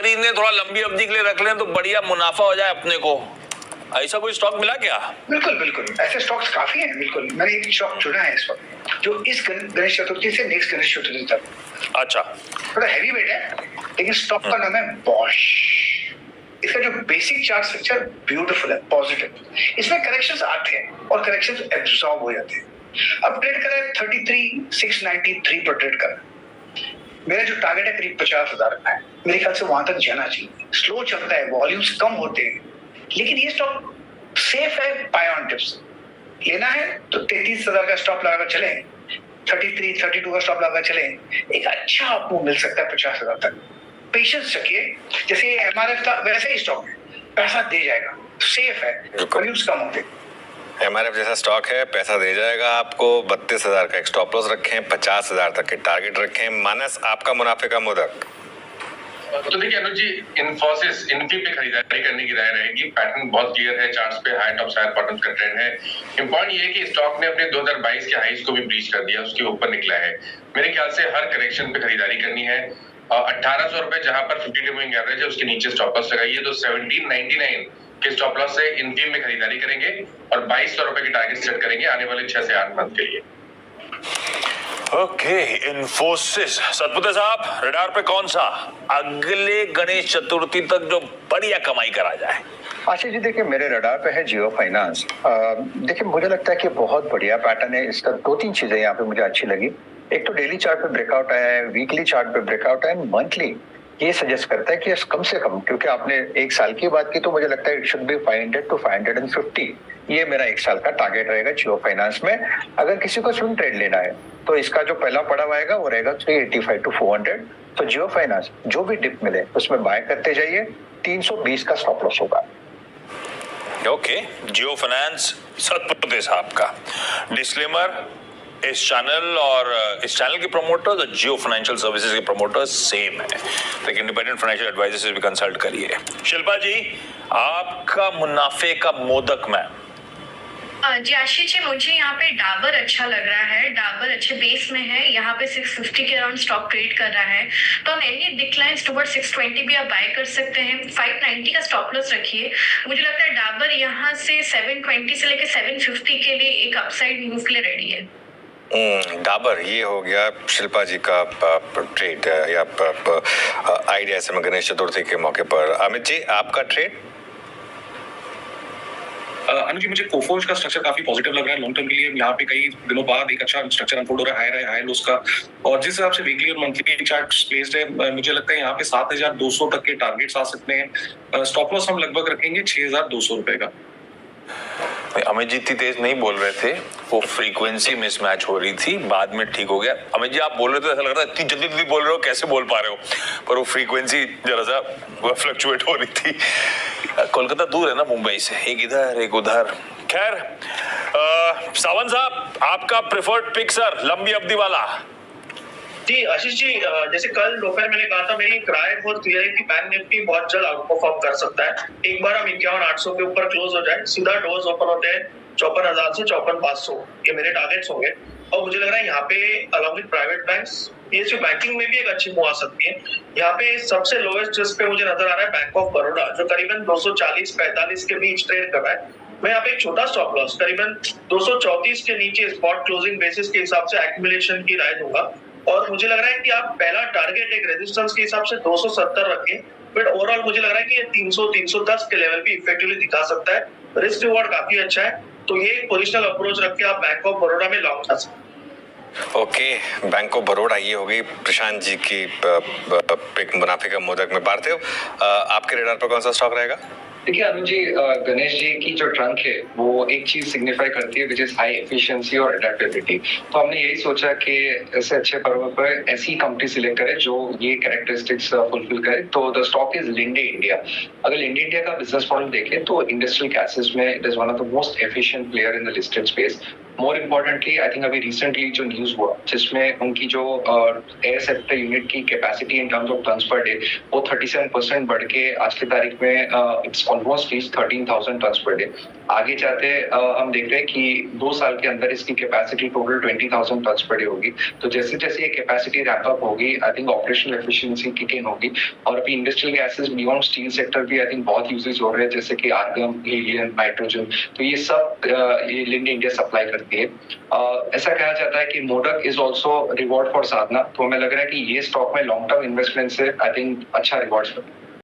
खरीदने, थोड़ा लंबी अवधि के लिए रख लें तो बढ़िया मुनाफा हो जाए अपने को, ऐसा कोई स्टॉक मिला क्या? बिल्कुल बिल्कुल, ऐसे स्टॉक्स काफी हैं। बिल्कुल, मैंने एक स्टॉक चुना है इस वक्त जो इस गणेश चतुर्थी से नेक्स्ट गणेश चतुर्थी तक। अच्छा, थोड़ा हैवी वेट है, लेकिन स्टॉक का नाम है बॉश। इसका जो बेसिक चार्ट स्ट्रक्चर ब्यूटीफुल है, पॉजिटिव। इसमें करेक्शंस आते हैं और करेक्शंस एब्जॉर्ब हो जाते हैं। अब ट्रेड करा है 33,693 पर ट्रेड करा। मेरा जो टारगेट है करीब 50,000 का है, मेरे ख्याल से वहां तक जाना चाहिए। स्लो चलता है, वॉल्यूम्स कम होते हैं, लेकिन ये स्टॉक सेफ है। बाय ऑन टिप्स लेना है तो 33,000 का स्टॉप लगाकर चले, 33, 32 का स्टॉप लगाकर चले, एक अच्छा आपको मिल सकता है 50,000 तक। पेशेंस रखिए, जैसे एमआरएफ था वैसे ही स्टॉक है, पैसा दे जाएगा, सेफ है, वॉल्यूम्स कम होते हैं। एमआरएफ जैसा स्टॉक है, पैसा दे जाएगा आपको। 32,000 का एक स्टॉप लॉस रखें, 50,000 तक के टारगेट रखें। मानस, आपका मुनाफे का मोदक? तो देखिए अनुज जी, इन्फोसिस इनकी पे खरीदारी करने की राय रहेगी। पैटर्न बहुत क्लियर है, चार्ट्स पे हाई टॉप हायर बॉटम का ट्रेंड है। इंपॉर्टेंट ये है कि स्टॉक ने अपने 2022 के हाईज को भी ब्रीच कर दिया, उसके ऊपर निकला है। मेरे ख्याल से हर करेक्शन पे खरीदारी करनी है। 1800 रुपए जहां पर 50 मूविंग एवरेज है, उसके नीचे स्टॉप लॉस लगाइए। तो 1799 के स्टॉप लॉस से इनफीम में खरीदारी करेंगे और 2200 रुपए की टारगेट सेट करेंगे आने वाले 6 से 8 मंथ के लिए। ओके, इन्फोसिस। सतपुते साहब, रडार पे कौन सा अगले गणेश चतुर्थी तक जो बढ़िया कमाई करा जाए? आशीष जी, देखिए मेरे रडार पे है जियो फाइनेंस। देखिए मुझे लगता है कि बहुत बढ़िया पैटर्न है इसका। 2-3 चीजें यहाँ पे मुझे अच्छी लगी। एक तो डेली चार्ट पे ब्रेकआउट आया है, वीकली चार्ट पे ब्रेकआउट है, मंथली ये सजेस्ट करता है कि कम से कम, क्योंकि आपने एक साल की बात की, तो मुझे लगता है इट शुड बी 500 to 550। ये मेरा एक साल का टारगेट रहेगा जियो फाइनेंस में। अगर किसी को स्विंग ट्रेड लेना है तो इसका जो पहला पड़ाव आएगा वो रहेगा 385 to 400। तो जियो फाइनेंस जो भी डिप मिले उसमें बाय करते जाइए। 320 का स्टॉप लॉस होगा। ओके, जियो फाइनेंस, सतपुते साहब का डिस्क्लेमर। इस चैनल और इस चैनल के प्रमोटर्स और जियो फाइनेंशियल सर्विसेज के प्रमोटर्स सेम है, तो इंडिपेंडेंट फाइनेंशियल एडवाइजर से भी कंसल्ट करिए। शिल्पा जी, आपका मुनाफे का मोदक में? जी आशीष जी, मुझे यहाँ पे डाबर अच्छा लग रहा है। डाबर अच्छे बेस में है, यहाँ पे 650 के अराउंड स्टॉक ट्रेड कर रहा है, तो हम एनी डिक्लाइंस टुवर्ड 620 भी आप बाय कर सकते हैं। 590 का स्टॉप लॉस रखिए। मुझे लगता है डाबर यहाँ से 720 से लेकर 750 के लिए एक अपसाइड मूव के लिए रेडी है। डाबर, ये हो गया शिल्पा जी का ट्रेड या आइडिया से गणेश चतुर्थी के मौके पर। अमित जी, आपका ट्रेड? अनुज जी, मुझे कोफोर्ज का स्ट्रक्चर काफी पॉजिटिव लग रहा है लॉन्ग टर्म के लिए। यहाँ पे कई दिनों बाद एक अच्छा स्ट्रक्चर अनफोल्ड हो रहा है, हाई लोस का, और जिस हिसाब से वीकली और मंथली चार्ट प्लेस्ड है, मुझे लगता है यहाँ पे 7,200 तक के टारगेट्स आ सकते हैं। स्टॉप लॉस हम लगभग रखेंगे 6,200 रुपए का। अमित जी इतनी तेज नहीं बोल रहे थे, वो फ्रीक्वेंसी मिसमैच हो रही थी, बाद में ठीक हो गया। अमित जी आप बोल रहे थे, ऐसा लग रहा है इतनी जल्दी जल्दी बोल रहे हो, कैसे बोल पा रहे हो, पर वो फ्रीक्वेंसी जरा सा फ्लक्चुएट हो रही थी। कोलकाता दूर है ना मुंबई से, एक इधर एक उधर। खैर, सावंत साहब, आपका प्रेफर्ड पिक सर, लंबी अवधि वाला? जी आशीष जी, जैसे कल दोपहर मैंने कहा था, मेरी राय बहुत क्लियर है कि बैंक निफ्टी बहुत जल्द आउट परफॉर्म कर सकता है। एक बार हम 51,800 के ऊपर क्लोज हो जाए, सीधा डोर्स ओपन होते हैं 54,000 से 54,500, ये मेरे टारगेट्स होंगे। और मुझे लग रहा है यहाँ पे along with private banks, PSU banking में भी एक अच्छी मूव आ सकती है। यहाँ पे सबसे लोएस्ट रिस्क पे मुझे नजर आ रहा है बैंक ऑफ बड़ौदा, जो करीबन 240-45 के बीच ट्रेड कर रहा है। मैं यहाँ पे एक छोटा स्टॉप लॉस करीबन 234 के नीचे स्पॉट क्लोजिंग बेसिस के हिसाब से एक्यूमुलेशन की राय दूंगा। और मुझे लग रहा है कि आप पहला टारगेट एक रेजिस्टेंस के हिसाब से 270 रखें, बट ओवरऑल मुझे लग रहा है कि ये 300-310 के लेवल भी इफेक्टिवली दिखा सकता है। रिस्क रिवॉर्ड काफी अच्छा है, तो ये एक पोजिशनल अप्रोच रख के आप बैंक ऑफ बड़ौदा में लॉन्ग जा सकते। ओके, बैंक ऑफ बड़ौदा, ये हो गई प्रशांत जी की पिक मुनाफे का मोदक में। पार्थिव, आपके रेडार पर कौन सा स्टॉक रहेगा? देखिए अनुज जी, गणेश जी की जो ट्रंक है वो एक चीज सिग्निफाई करती है, विच इज हाई एफिशिएंसी और अडेप्टेबिलिटी। तो हमने यही सोचा कि ऐसे अच्छे पर्व पर ऐसी कंपनी सिलेक्ट करें जो ये कैरेक्टरिस्टिक्स फुलफिल करे। तो the stock is Linde India. अगर लिंडे इंडिया का बिजनेस मॉडल देखें तो इंडस्ट्रियल गैसेस में it is one of the most efficient player in the listed space. More importantly I think अभी रिसेंटली जो न्यूज हुआ जिसमें उनकी जो एयर सेप्टर यूनिट की capacity in terms of tons per day वो 37% बढ़ के आज की तारीख में it's almost reach 13,000 tons per day. आगे जाते हम देख रहे हैं कि 2 साल के अंदर इसकी capacity total 20,000 tons per day होगी। तो जैसे जैसे ये कैपेसिटी रैंप अप होगी I think operational efficiency kick in होगी। और अभी industrial gases beyond steel sector भी आई थिंक बहुत यूजेस हो रहे हैं, जैसे कि आर्गन, हीलियम, नाइट्रोजन। तो ये सब ये लिंड इंडिया सप्लाई करती है। ऐसा कहा जाता है कि modak is also reward for sadhana. तो हमें लग रहा है कि ये स्टॉक में लॉन्ग टर्म इन्वेस्टमेंट से आई थिंक अच्छा रिवॉर्ड्स